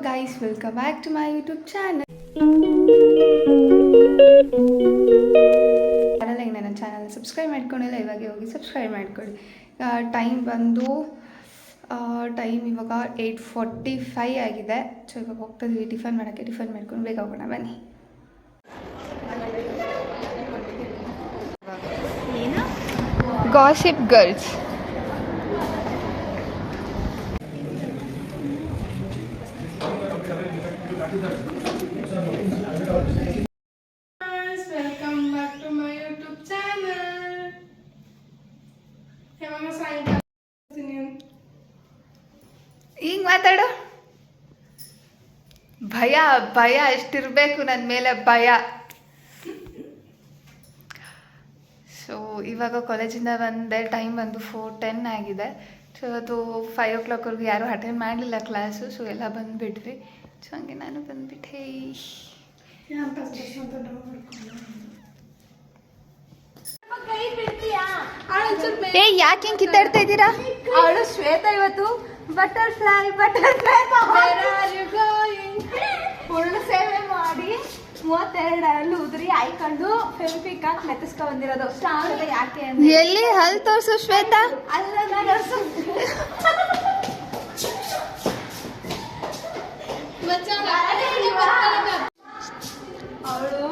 guys, welcome back to my YouTube channel. ನನ್ನ channel subscribe ಮಾಡ್ಕೊಂಡಿಲ್ಲ, ಇವಾಗ ಹೋಗಿ ಸಬ್ಸ್ಕ್ರೈಬ್ ಮಾಡ್ಕೊಳ್ಳಿ. ಟೈಮ್ ಇವಾಗ 8:45 ಆಗಿದೆ. ಸೊ ಇವಾಗ ಹೋಗ್ತಾಯಿದ್ವಿ ಟಿಫನ್ ಮಾಡೋಕ್ಕೆ. ಟಿಫನ್ ಮಾಡ್ಕೊಂಡು ಬೇಗ ಹೋಗೋಣ ಬನ್ನಿ. Gossip Girls. Welcome back to my YouTube channel. ಈಗ ಮಾತಾಡು. ಭಯ ಎಷ್ಟಿರಬೇಕು ನನ್ನ ಮೇಲೆ ಭಯ. ಸೊ ಇವಾಗ ಕಾಲೇಜಿಂದ ಬಂದೆ. ಟೈಮ್ ಬಂದು 4:10 ಆಗಿದೆ. ಸೊ ಅದು 5 o'clockವರೆಗೂ ಯಾರೂ ಅಟೆಂಡ್ ಮಾಡಲಿಲ್ಲ ಕ್ಲಾಸು. ಸೊ ಎಲ್ಲ ಬಂದುಬಿಟ್ವಿ. ಸೊ ಹಂಗೆ ನಾನು ಬಂದುಬಿಟ್ಟೆ. ಯಾಕೆ ಹಿಂಗೆ ಕಿತ್ತಾಡ್ತಾ ಇದ್ದೀರಾ? ಅವಳು ಶ್ವೇತಾ ಇವತ್ತು ಬಟರ್ಫ್ಲೈ ಫುಲ್ ಸೇವೆ ಮಾಡಿ 32 ಉದುರಿ ಆಯ್ಕೊಂಡು ಫೆವಿಕ್ವಿಕ್ ಹಾಕಿ ಮೆತ್ತಿಸ್ಕೊ ಬಂದಿರೋದು. ಯಾಕೆ ಅಂದ್ರೆ ಎಲ್ಲಿ ಹಲ್ ತೋರ್ಸು ಶ್ವೇತಾ. ಅಲ್ಲ ಅವಳು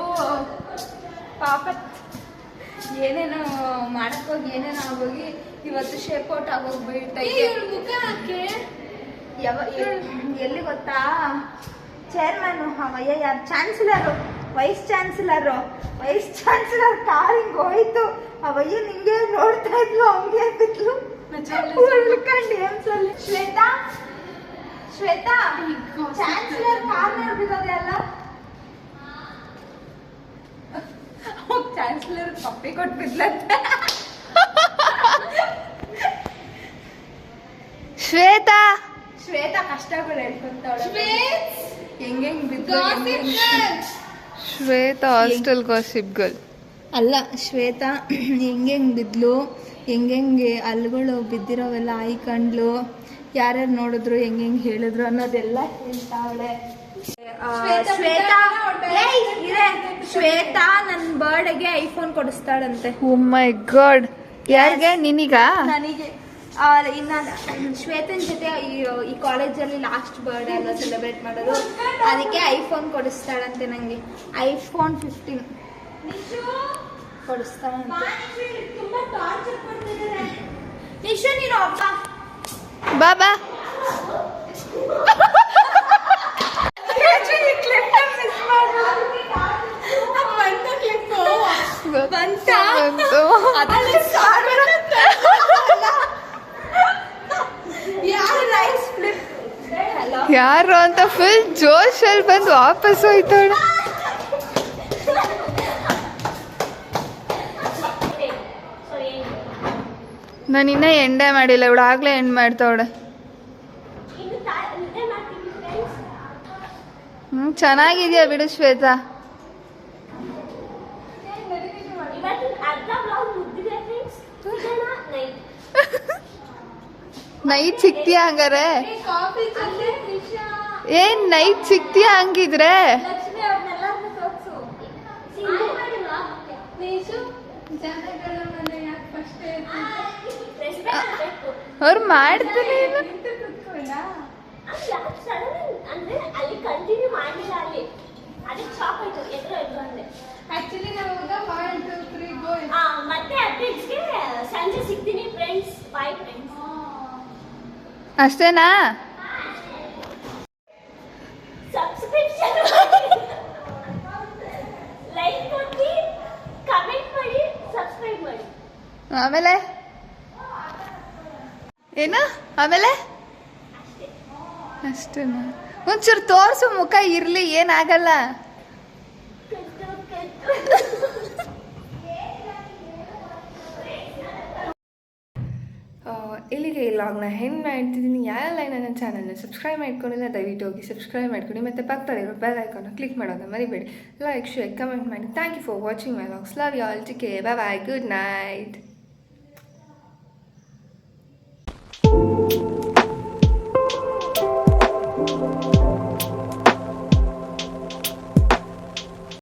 ಪಾಪ ಏನೇನೋ ಮಾಡಕ್ಕೋಗಿ ಏನೇನೋ ಆಗೋಗಿ ಇವತ್ತು ಶೇಪ್ ಔಟ್ ಆಗೋಗ್ಬಿಟ್ಟೈತೆ. ಎಲ್ಲಿ ಗೊತ್ತಾ, ಚೇರ್ಮನ್ ಅವಯ್ಯ ಯಾರು ಚಾನ್ಸಲರು, ವೈಸ್ ಚಾನ್ಸಲರ್ ಕಾರ್ ಹಿಂಗ್ ಹೋಯ್ತು. ಅವಯ್ಯ ನಿಂಗೆ ನೋಡ್ತಾ ಇದ್ಲು, ಹಂಗೆ ಬಿದ್ಲು ಉಳ್ಕೊಂಡು ಏಮ್ಸಲ್ಲಿ. ಶ್ವೇತಾ ಚಾನ್ಸಲರ್ ಕಾರ್ ನೋಡ್ಬಿದ್ದೋದೆ ಅಲ್ಲ. ಚಾನ್ಸಲರ್ ಪಪ್ಪಿ ಕೊಟ್ಬಿದ್ಲಂತೆ. ಶ್ವೇತಾ ಕಷ್ಟಗಳು ಹೇಳ್ಕೊಂತಾವಳೆ. ಹೆಂಗ್ ಬಿದ್ದು ಶ್ವೇತಾ ಹಾಸ್ಟೆಲ್ ಗಾಸಿಪ್ ಗರ್ಲ್ ಅಲ್ಲ. ಶ್ವೇತಾ ಹೆಂಗ್ ಬಿದ್ಲು, ಹೆಂಗೆ ಅಲ್ಗಳು ಬಿದ್ದಿರೋವೆಲ್ಲ ಆಯ್ಕೊಂಡ್ಲು. ಯಾರ್ಯಾರು ನೋಡಿದ್ರು ಹೆಂಗ್ ಹೇಳಿದ್ರು ಅನ್ನೋದೆಲ್ಲ ಹೇಳ್ತಾವಳೆ. ಶ್ವೇತಾ ನನ್ನ ಬರ್ಡೇಗೆ ಐಫೋನ್ ಕೊಡಿಸ್ತಾಳಂತೆ. ಓ ಮೈ ಗಾಡ್. ಯಾರಿಗೆ? ನಿನಗ? ನನಗೆ. ಇನ್ನ ಶ್ವೇತನ್ ಜೊತೆ ಈ ಕಾಲೇಜಲ್ಲಿ ಲಾಸ್ಟ್ ಬರ್ಡೇ ಅಲ್ಲ ಸೆಲೆಬ್ರೇಟ್ ಮಾಡೋದು, ಅದಕ್ಕೆ ಐಫೋನ್ ಕೊಡಿಸ್ತಾಳಂತೆ. ನಂಗೆ iPhone 15 ಕೊಡಿಸ್ತಾಳಂತೆ. ನಿಶು ನೀನು ಅಪ್ಪ ಬಾಬಾ ಯಾರು ಅಂತ ಫುಲ್ ಜೋಶಲ್ಲಿ ಬಂದು ವಾಪಸ್ ಹೋಯ್ತಾಳ. ನಾನು ಇನ್ನೂ ಎಂಡೇ ಮಾಡಿಲ್ಲ, ಇವಳು ಆಗ್ಲೇ ಎಂಡ್ ಮಾಡ್ತಾವಳೆ. ಚೆನ್ನಾಗಿದ್ಯಾ ಬಿಡು ಶ್ವೇತಾ. ನೈಟ್ ಸಿಗ್ತೀಯಾ ಹಂಗಾರೆ? ಏನ್ ನೈಟ್ ಸಿಗ್ತೀಯಾ ಹಂಗಿದ್ರೆ? ಅವ್ರು ಮಾಡ್ತಾರೆ. ಅಷ್ಟೇನಾ? ಆಮೇಲೆ ಏನು? ಆಮೇಲೆ ಅಷ್ಟೇನಾ? ಒಂಚೂರು ತೋರ್ಸು ಮುಖ ಇರ್ಲಿ, ಏನಾಗಲ್ಲ. ಇಲ್ಲಿಗೆ ಈ ಲಾಗ್ನ ಹೆಂಗೆ ಮಾಡ್ತಿದ್ದೀನಿ. ಯಾರೆಲ್ಲ ನನ್ನ ಚಾನಲ್ನ ಸಬ್ಸ್ಕ್ರೈಬ್ ಮಾಡ್ಕೊಂಡಿಲ್ಲ ದಯವಿಟ್ಟು ಹೋಗಿ ಸಬ್ಸ್ಕ್ರೈಬ್ ಮಾಡ್ಕೊಂಡು ಮತ್ತು ಪಕ್ಕದಲ್ಲಿರೋ ಬೆಲ್ ಐಕಾನ್ನ ಕ್ಲಿಕ್ ಮಾಡೋದನ್ನ ಮರಿಬೇಡಿ. ಲೈಕ್ ಶೇರ್ ಕಮೆಂಟ್ ಮಾಡಿ. Thank you for watching my vlogs. Love you all. Take care. Bye bye. Good night.